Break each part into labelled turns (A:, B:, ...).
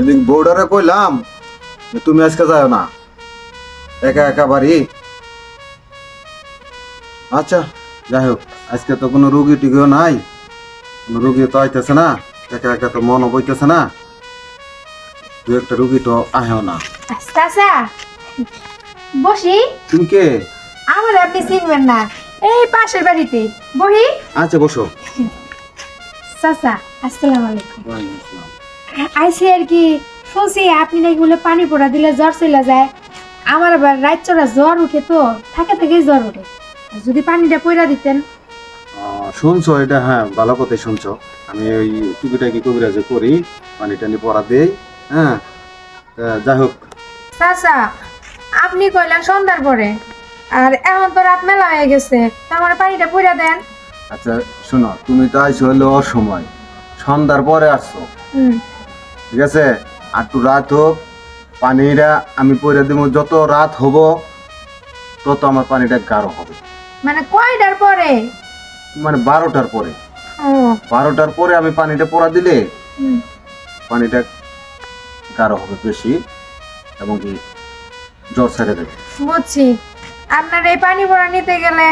A: সেদিন বউডারে কইলাম যে তুমি আজকে যাও না, একা একা বাড়ি। আচ্ছা যাই হোক, আজকে তো কোনো রুগী টুগিও নাই, কোনো রুগী তো আইতেছে না, একা একা তো মনও বইতেছে না, দু একটা রুগী তো আহেও না।
B: চাচা বসি।
A: তুমি কে?
B: আমার আপনি চিনবেন না, এই পাশের বাড়িতে বহি।
A: আচ্ছা বসো।
B: চাচা আসসালামু আলাইকুম। আইসি আর কি, শুনছি আপনি নাকি বলে পানি পোড়া দিলে জ্বর চলে যায়। আমার আবার রাত চড়া জ্বর উঠে, তো থাকে থেকেই জ্বর উঠে। যদি পানিটা পয়রা দিতেন।
A: শুনছো এটা? হ্যাঁ, ভালো কথাই শুনছো। আমি ওই টুকিটাকি কবিরাজে করি, পানি টানি পড়া দেই। হ্যাঁ, যাই হোক।
B: চাচা আপনি কইলেন সন্ধ্যার পরে, আর এখন তো রাত মেলা হয়ে গেছে, তার মানে পানিটা পয়রা দেন।
A: আচ্ছা শোনো, তুমি তো আইসো হলো অসময়, সন্ধ্যার পরে আসছো, ঠিক আছে? আর একটু রাত হোক, পানিটা আমি পরে দেবো। যত রাত হব তত আমার পানিটা গাঢ় হবে।
B: মানে কয়টার পরে?
A: মানে 12টার পরে।
B: ও
A: 12টার পরে আমি পানিটা পরা দিলে
B: হুম।
A: পানিটা গাঢ় হবে বেশি, এবং কি জ্বর ছেড়ে দেবে।
B: বুঝছি। আপনার এই পানি ভরা নিতে গেলে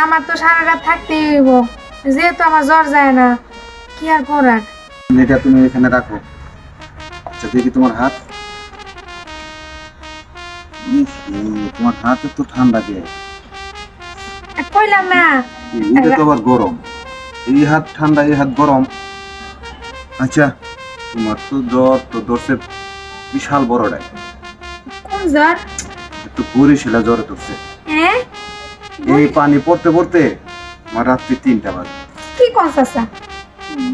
B: আমার তো সারা রাত থাকতেই হইব, যেহেতু আমার জ্বর যায় না, কি আর করার।
A: এটা তুমি এখানে রাখো। আচ্ছা দেখি তোমার হাত। তোমার হাত একটু ঠান্ডা দিয়ে,
B: কইলাম না।
A: এটা তো আবার গরম। এই হাত ঠান্ডা, এই হাত গরম। আচ্ছা তোমার তো জ্বর তো ধরছে বিশাল বড়টাই,
B: কোন জ্বর?
A: একটু বরিশালা জ্বরে ধরছে।
B: হ্যাঁ
A: এই পানি পড়তে পড়তে আমার রাত্রি 3টা বাজে।
B: কি কোন চাচা,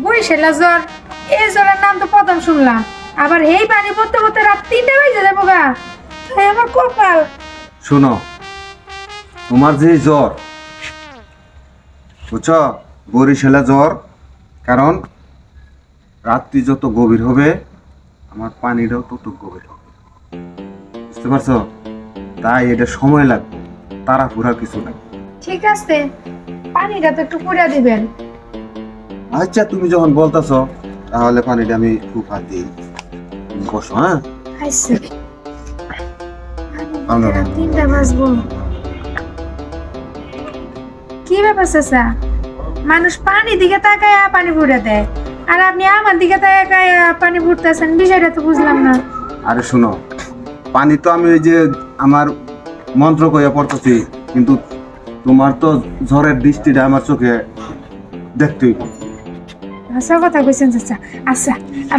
B: বরিশালা জ্বর? এই জ্বরের নাম তো প্রথম শুনলাম। আবার এই পানি পড়তে পড়তে রাত 3টা বাজে যাবো গা, তাই আমার কপাল।
A: শোনো, তোমার যে জ্বর, বুঝছ, বরিশালা জ্বর, কারণ রাত্রি যত গভীর হবে আমার পানিটাও তত গভীর হবে, বুঝতে পারছো? তাই এটা সময় লাগবে, তাড়াহুড়া কিছু নাই।
B: ঠিক আছে, পানিটা তো একটু পুরা দিবেন।
A: আচ্ছা তুমি যখন বলতেছো তাহলে পানিটা আমি খুব হাত দিই। তুমি বসো। হ্যাঁ
B: আইসে রাত 3টা বাজবো। কি ব্যাপার চাচা, মানুষ পানি দিকে তাকায় পানি ভরে দেয়, আর আপনি আমার দিকে তাকায় পানি ভরতেছেন, বিষয়টা তো বুঝলাম না।
A: আরে শোনো, পানি তো আমি ওই যে আমার মন্ত্র কইয়া পড়তেছি, কিন্তু তোমার তো ঝড়ের দৃষ্টিটা আমার চোখে দেখতেই।
B: আচ্ছা কথা কইছেন চাচা। আচ্ছা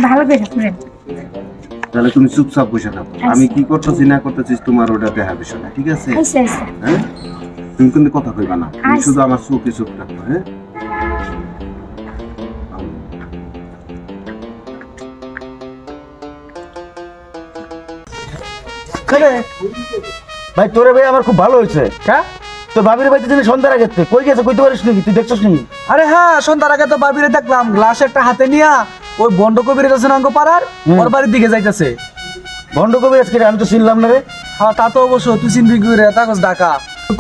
B: ভালো করে ঘুরেন।
A: তাহলে তুমি চুপচাপ বসে থাকো, আমি কি করতেছি না করতেছি তোমার ওটা দেখা বিষয় না, ঠিক আছে?
B: আচ্ছা আচ্ছা
A: হ্যাঁ, তুমি কিন্তু কথা কইবা না, তুমি
B: আচ্ছা।
A: শুধু আমার চোখে চোখ রাখো। হ্যাঁ,
C: ভাই তোরে ভাই আমার খুব ভালো হয়েছে। হ্যাঁ, তোর বাবির বাড়িতে যদি সন্ধ্যার আগে কই গেছে, কইতে পারিস নাকি? তুই দেখছিস নাকি?
D: আরে হ্যাঁ, সন্ধ্যার আগে তো বাবিরে দেখলাম গ্লাস একটা হাতে নিয়া ওই বন্ড কবির আছে না পাড়ার, ওর বাড়ির দিকে যাইতেছে।
C: ভণ্ড কবিরাজ কিরে? আমি তো চিনলাম না রে।
D: হ্যাঁ তা তো অবশ্য, তুই চিনবি কি রে, তাকস ডাকা।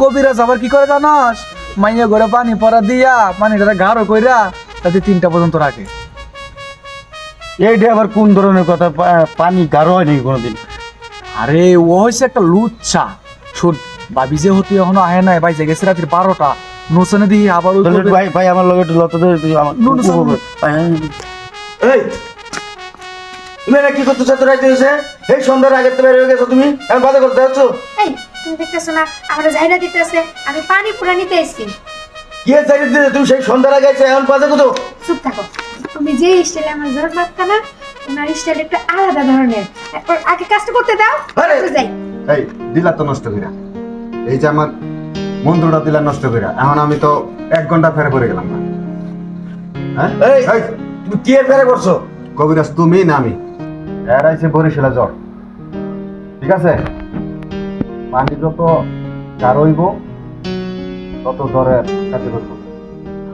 D: কবিরাজ আবার কি করে জানস, মাইয়া ঘরে পানি পরা দিয়া পানিটা গাঢ় কইরা তাতে 3টা পর্যন্ত রাখে।
C: এইটা আবার কোন ধরনের কথা? পানি গাঢ় হয় নাকি কোনোদিন?
D: আরে ও হয়েছে একটা লুচ্ছা। শোন, বাবি যে হতে এখনো আহে নাই, ভাই গেছে রাত্রি 12টা, নোসনে দিই আবার ওই
C: তাহলে ভাই ভাই আমার লগে একটু লত দে, তুই আমার
D: নুন সান।
C: এই তুমি এটা কি করতে চাচ্ছ? রাইতে হয়েছে, এই সন্ধ্যার আগে তো বের হয়ে গেছো তুমি, এখন বাধা করতে যাচ্ছ।
B: এই তুমি দেখতেছো না আমরা জায়গা দিতেছে, আমি পানি পুরা নিতে এসেছি।
C: কি চাই দিতে? তুমি সেই সন্ধ্যার আগে আইছো, এখন বাধা কত?
B: চুপ থাকো। তুমি যে স্টাইলে আমার জ্বর মারতা না, ওনার স্টাইল একটু আলাদা ধরনের। ওর আগে কাজটা করতে দাও,
C: আরে!
B: তারপর যাই।
A: এই দিলা তো নষ্ট কইরা, এই যে আমার মন্ত্রটা দিলা নষ্ট কইরা, এখন আমি তো 1 ঘন্টা ফেরে পড়ে গেলাম না। হ্যাঁ
C: এই তুমি কি এর ফেরে করছো?
A: কবিরাজ তুমি না আমি? এর আইছে বরিশালা জ্বর, ঠিক আছে? পানি যত গাঢ় হইব তত জ্বরের কাছে করবো।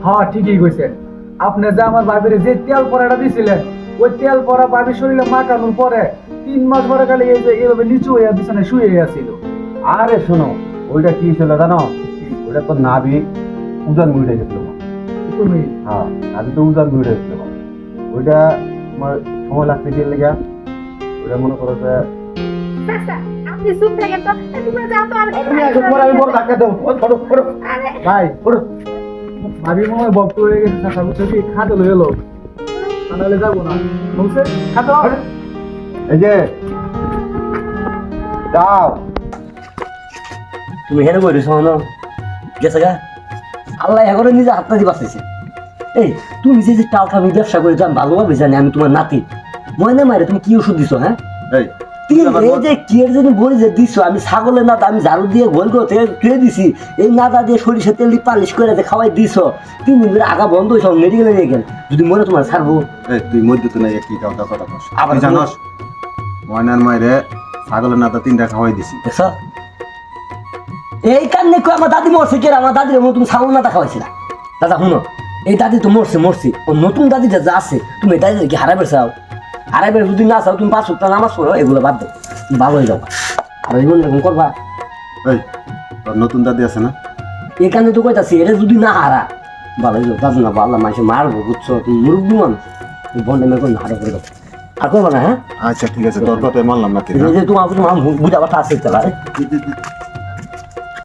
D: হ্যাঁ ঠিকই কইছেন। আপনি যে আমার বাবির যে তেল পরাটা দিছিলেন, ওই তেল পরা বাবির শরীরে মাখানোর পরে 3 মাস পরে খালি এই যে এইভাবে নিচু হইয়া বিছানায় শুয়ে আছিল।
A: আরে শোনো, ওইটা কি ছিল জানো? ওটা তো নাভি উজান মুড়ে গেছিল।
D: তুমি
A: হ্যাঁ, নাভি তো উজান মুড়ে গেছিল। ওইটা তোমার সময় লাগছে কি লেগা?
D: ওটা মনে করো যে
B: চাচা আপনি চুপ থাকেন তো তোমরা যাও তো আর
C: তুমি আসো, তোমার আমি বড় ধাক্কা দেবো। ও, ধরো, ধরো।
B: আরে
D: ভাই ভাবি মনে হয় বক্ত হয়ে গেছে চাচা বুঝছো কি খাতে লয়ে এলো নাহলে যাবো না বলছে খাতে
A: এই যে যাও।
E: তুমি হেরে বই রয়েছো না গেছে গা আল্লাহ এগারো নিজে হাতটা দিয়ে বাঁচাইছে এই তুমি যে টাউটা আমি ব্যবসা করে আমি ভালোভাবে জানি আমি তোমার নাতি ময়না মারে তুমি কি ওষুধ দিছো হ্যাঁ
A: এই
E: তিন এই যে কি এর জন্য বলি যে দিছো আমি ছাগলের নাদা আমি ঝাড়ু দিয়ে গোল করে ধুয়ে দিছি এই নাদা দিয়ে সরিষা তেল দিয়ে পালিশ করে যে খাওয়াই দিছো 3 দিন ধরে আগা বন্ধ হয়েছে মেডিকেলে নিয়ে গেল যদি মনে তোমার ছাড়বো
A: এই তুই মধ্যে তো নাই কি কথা কথা কস
E: আবার
A: আবার জানোস ময়নার মায়েরে ছাগলের নাতা 3টা খাওয়াই দিছি
E: দেখছো এই কারণে কই আমার দাদি মরছে কে আমার দাদির মতো তুমি ছাগল নাদা খাওয়াইছি না দাদা শুনো এই দাদি তো মরছে ও নতুন দাদিটা যা আছে তুমি এই দাদিটা কি হারাবে চাও হারাবে যদি না চাও তুমি 5 সপ্তাহ নামাজ পড়ো এগুলো বাদ দাও তুমি ভালো হয়ে যাও আর জীবন এরকম করবা
A: এই তোর নতুন দাদি আছে না
E: এই কারণে তো কইতাছি এটা যদি না হারা ভালো হয়ে যাও দাদু না ভালো মানুষে মারবো বুঝছো তুমি মুরব্বী মানুষ তুমি বন্ধে মেয়ে করে হারা করে দাও আর করবা না হ্যাঁ
A: আচ্ছা ঠিক আছে তোর কথাই মানলাম না
E: এই যে তোমার বুঝা কথা আছে তাহলে
A: তুই